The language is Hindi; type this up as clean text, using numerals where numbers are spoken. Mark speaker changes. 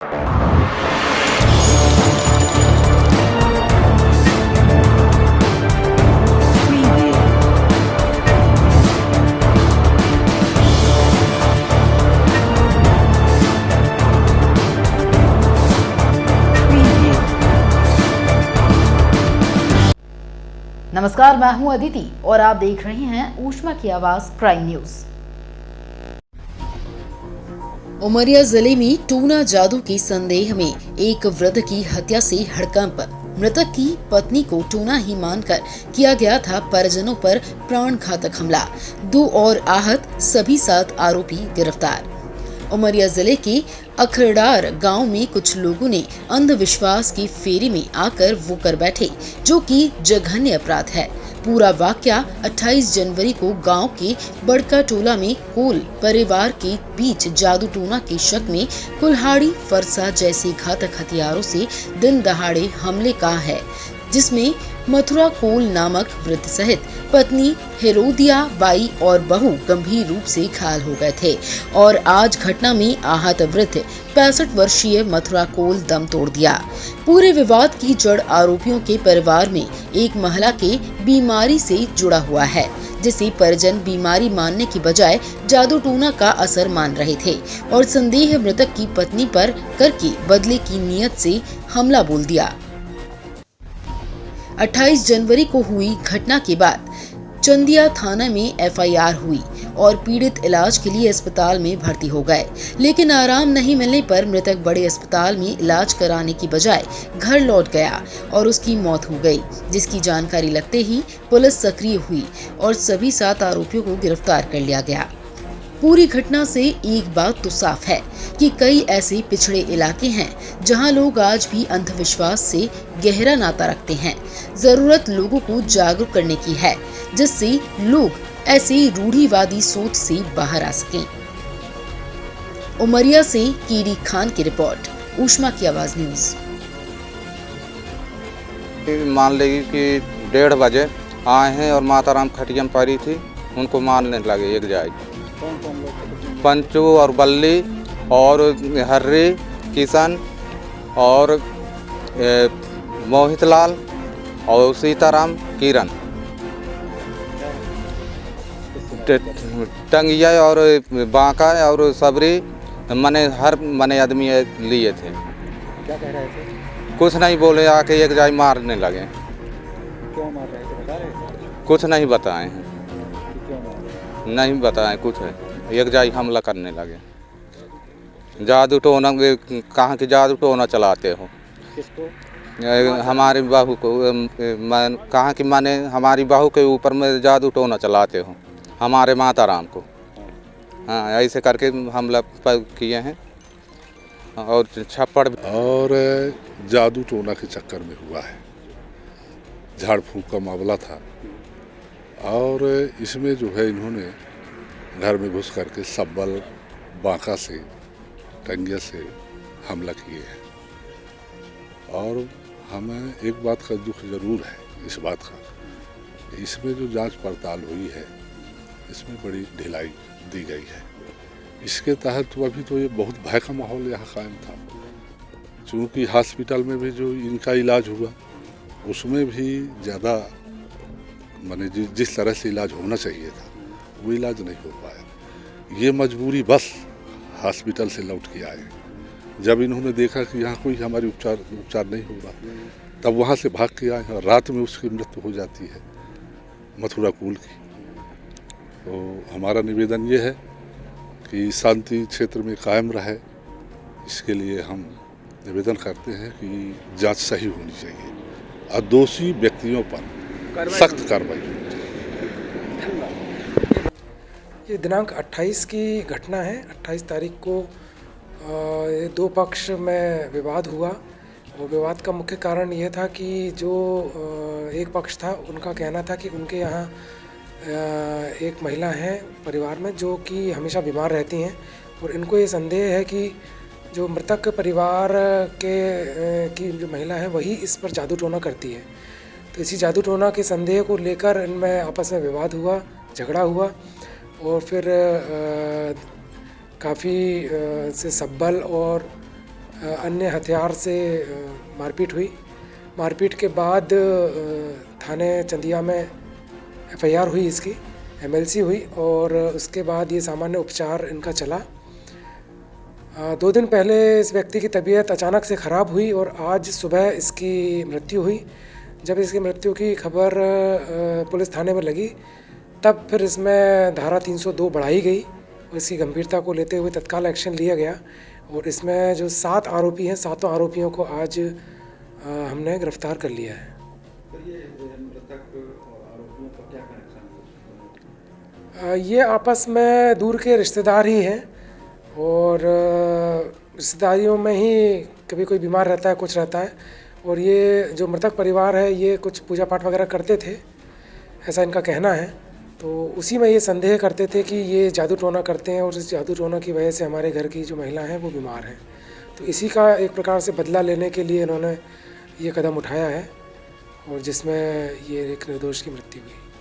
Speaker 1: नमस्कार, मैं हूं अदिति और आप देख रहे हैं ऊष्मा की आवाज प्राइम न्यूज। उमरिया जिले में टूना जादू के संदेह में एक वृद्ध की हत्या से हड़कंप। मृतक की पत्नी को टूना ही मानकर किया गया था परिजनों पर प्राण घातक हमला। 2 और आहत, सभी 7 आरोपी गिरफ्तार। उमरिया जिले के अखरडार गांव में कुछ लोगों ने अंधविश्वास की फेरी में आकर वो कर बैठे, जो कि जघन्य अपराध है। पूरा वाकया 28 जनवरी को गांव के बड़का टोला में कोल परिवार के बीच जादू टोना के शक में कुल्हाड़ी, फरसा जैसे घातक हथियारों से दिन दहाड़े हमले का है, जिसमें मथुरा कोल नामक वृद्ध सहित पत्नी हेरोदिया बाई और बहू गंभीर रूप से घायल हो गए थे और आज घटना में आहत वृद्ध 65 वर्षीय मथुरा कोल दम तोड़ दिया। पूरे विवाद की जड़ आरोपियों के परिवार में एक महिला के बीमारी से जुड़ा हुआ है, जिसे परिजन बीमारी मानने की बजाय जादू टोना का असर मान रहे थे और संदेह मृतक की पत्नी पर करके बदले की नीयत से हमला बोल दिया। 28 जनवरी को हुई घटना के बाद चंदिया थाना में एफआईआर हुई और पीड़ित इलाज के लिए अस्पताल में भर्ती हो गए, लेकिन आराम नहीं मिलने पर मृतक बड़े अस्पताल में इलाज कराने की बजाय घर लौट गया और उसकी मौत हो गई, जिसकी जानकारी लगते ही पुलिस सक्रिय हुई और सभी 7 आरोपियों को गिरफ्तार कर लिया गया। पूरी घटना से एक बात तो साफ है कि कई ऐसे पिछड़े इलाके हैं जहां लोग आज भी अंधविश्वास से गहरा नाता रखते हैं। जरूरत लोगों को जागरूक करने की है, जिससे लोग ऐसे रूढ़िवादी सोच से बाहर आ सकें। उमरिया से कीरी खान की रिपोर्ट, ऊष्मा की आवाज न्यूज।
Speaker 2: मान लेगी कि 1:30 बजे आए हैं और माताराम खटिया में पड़ी थी, उनको मारने लगे एक जाए। पंचू और बल्ली और हर्री, किशन और मोहितलाल और सीताराम, किरण, टंगिया और बांका और सबरी मने हर मने आदमी लिए थे।
Speaker 3: क्या कह रहे थे?
Speaker 2: कुछ नहीं बोले, आके एक जाए मारने लगे।
Speaker 3: क्यों मार रहे थे बता रहे थे?
Speaker 2: कुछ नहीं बताए हैं,
Speaker 3: क्यों मार रहे थे?
Speaker 2: नहीं बताए कुछ है, एक जाए हमला करने लगे। जादू टोना, कहाँ की जादू टोना चलाते हो?
Speaker 3: किसको?
Speaker 2: हमारी बहू को, कहाँ की माने हमारी बहू के ऊपर में जादू टोना चलाते हो, हमारे माताराम को। हाँ, ऐसे करके हमला किए हैं और छप्पड़
Speaker 4: और जादू टोना के चक्कर में हुआ है। झाड़ फूंक का मामला था और इसमें जो है इन्होंने घर में घुस करके सब्बल, बांका से, टंगिया से हमला किए हैं। और हमें एक बात का दुख जरूर है इस बात का, इसमें जो जांच पड़ताल हुई है इसमें बड़ी ढिलाई दी गई है। इसके तहत तो अभी तो ये बहुत भय का माहौल यहाँ कायम था, चूँकि हॉस्पिटल में भी जो इनका इलाज हुआ उसमें भी ज़्यादा माने जिस तरह से इलाज होना चाहिए था वो इलाज नहीं हो पाया। ये मजबूरी बस हॉस्पिटल से लौट के आए। जब इन्होंने देखा कि यहाँ कोई हमारी उपचार नहीं होगा, तब वहाँ से भाग के आए और रात में उसकी मृत्यु हो जाती है मथुरा कोल की। तो हमारा निवेदन ये है कि शांति क्षेत्र में कायम रहे, इसके लिए हम निवेदन करते हैं कि जांच सही होनी चाहिए और दोषी व्यक्तियों पर सख्त कार्रवाई होनी चाहिए।
Speaker 3: ये दिनांक 28 की घटना है। 28 तारीख को ये 2 पक्ष में विवाद हुआ और विवाद का मुख्य कारण ये था कि जो एक पक्ष था उनका कहना था कि उनके यहाँ एक महिला है परिवार में जो कि हमेशा बीमार रहती हैं और इनको ये संदेह है कि जो मृतक परिवार की जो महिला है वही इस पर जादू टोना करती है। तो इसी जादू टोना के संदेह को लेकर इनमें आपस में विवाद हुआ, झगड़ा हुआ और फिर काफ़ी से सब्बल और अन्य हथियार से मारपीट हुई। मारपीट के बाद थाने चंदिया में एफआईआर हुई, इसकी एमएलसी हुई और उसके बाद ये सामान्य उपचार इनका चला। 2 दिन पहले इस व्यक्ति की तबीयत अचानक से ख़राब हुई और आज सुबह इसकी मृत्यु हुई। जब इसकी मृत्यु की खबर पुलिस थाने में लगी तब फिर इसमें धारा 302 बढ़ाई गई और इसकी गंभीरता को लेते हुए तत्काल एक्शन लिया गया और इसमें जो 7 आरोपी हैं, 7 आरोपियों को आज हमने गिरफ्तार कर लिया है। ये आपस में दूर के रिश्तेदार ही हैं और रिश्तेदारियों में ही कभी कोई बीमार रहता है, कुछ रहता है। और ये जो मृतक परिवार है ये कुछ पूजा पाठ वगैरह करते थे, ऐसा इनका कहना है। तो उसी में ये संदेह करते थे कि ये जादू टोना करते हैं और इस जादू टोना की वजह से हमारे घर की जो महिला हैं वो बीमार हैं। तो इसी का एक प्रकार से बदला लेने के लिए इन्होंने ये कदम उठाया है और जिसमें ये एक निर्दोष की मृत्यु हुई।